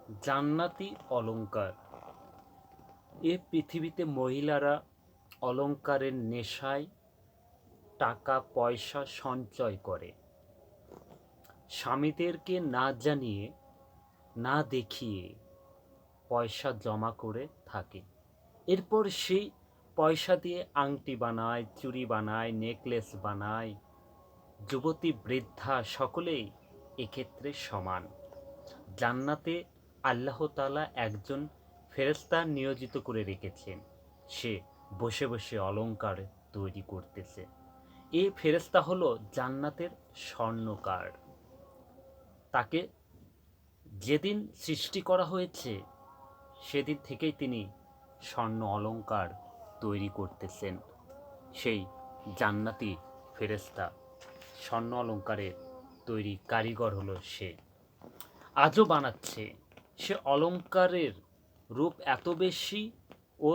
জান্নাতি অলংকার। এ পৃথিবীতে মহিলারা অলংকারের নেশায় টাকা পয়সা সঞ্চয় করে, স্বামীদেরকে না জানিয়ে না দেখিয়ে পয়সা জমা করে থাকে। এরপর সেই পয়সা দিয়ে আংটি বানায়, চুড়ি বানায়, নেকলেস বানায়। যুবতী বৃদ্ধা সকলেই এক্ষেত্রে সমান। জান্নাতে আল্লাহ তাআলা একজন ফেরেশতা নিয়োজিত করে রেখেছেন। সে বসে বসে অলংকার তৈরি করতেছে। এই ফেরেশতা হলো জান্নাতের স্বর্ণকার। তাকে যেদিন সৃষ্টি করা হয়েছে সেদিন থেকেই তিনি স্বর্ণ অলংকার তৈরি করতেছেন। সেই জান্নাতি ফেরেশতা স্বর্ণ অলংকারের তৈরি কারিগর হলো সে। আজও বানাচ্ছে। সে অলংকারের রূপ এত বেশি, ও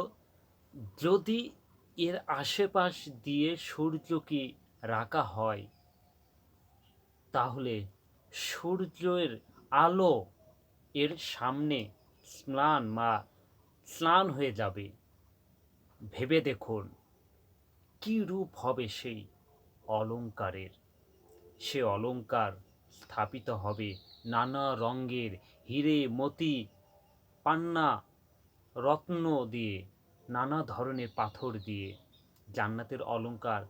যদি এর আশেপাশ দিয়ে সূর্যকে রাখা হয় তাহলে সূর্যের আলো এর সামনে স্নান হয়ে যাবে। ভেবে দেখুন কি রূপ হবে সেই অলংকারের। সে অলংকার স্থাপিত হবে নানা রঙের হিরে, মতি, পান্না, রত্ন দিয়ে, নানা ধরনের পাথর দিয়ে। জান্নাতের অলংকার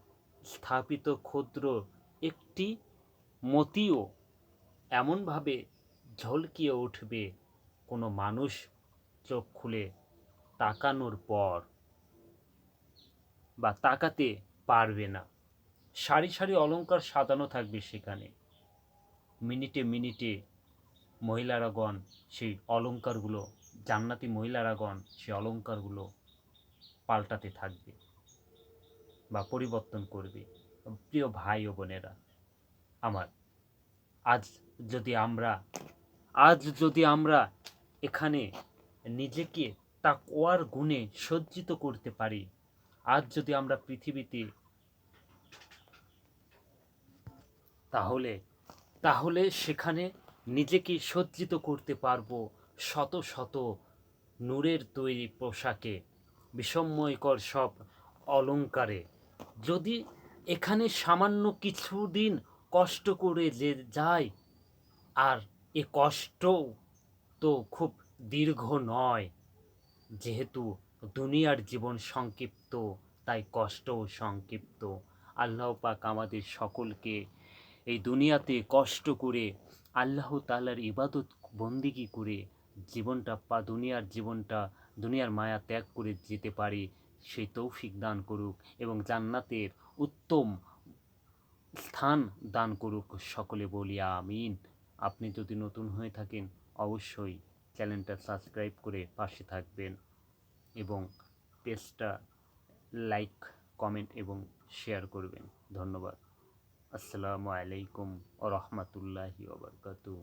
স্থাপিত ক্ষুদ্র একটি মতিও এমনভাবে ঝলকিয়ে উঠবে, কোনো মানুষ চোখ খুলে তাকানোর পর বা তাকাতে পারবে না। সারি সারি অলংকার সাজানো থাকবে সেখানে। মিনিটে মিনিটে মহিলারাগণ সেই অলংকারগুলো, জান্নাতি মহিলারাগণ সেই অলংকারগুলো পাল্টাতে থাকবে বা পরিবর্তন করবে। প্রিয় ভাই ও বোনেরা আমার, আজ যদি আমরা এখানে নিজেকে তাকওয়ার গুণে সজ্জিত করতে পারি, আজ যদি আমরা পৃথিবীতে তাহলে সেখানে নিজেকে সজ্জিত করতে পারবো শত শত নূরের তৈরি পোশাকে, বিস্ময়কর সব অলংকারে। যদি এখানে সামান্য কিছুদিন কষ্ট করে যে যাই, আর এ কষ্ট তো খুব দীর্ঘ নয়, যেহেতু দুনিয়ার জীবন সংক্ষিপ্ত, তাই কষ্টও সংক্ষিপ্ত। আল্লাহ পাক আমাদের সকলকে এই দুনিয়াতে কষ্ট করে আল্লাহ তাআলার ইবাদত বন্দিগি করে দুনিয়ার মায়া ত্যাগ করে যেতে পারি, সেই তৌফিক দান করুক এবং জান্নাতের উত্তম স্থান দান করুক। সকলে বলি আমিন। আপনি যদি নতুন হয়ে থাকেন অবশ্যই চ্যানেলটা সাবস্ক্রাইব করে পাশে থাকবেন এবং পেজটা লাইক, কমেন্ট এবং শেয়ার করবেন। ধন্যবাদ। আসসালামু আলাইকুম ওয়া রাহমাতুল্লাহি ওয়া বারাকাতুহু।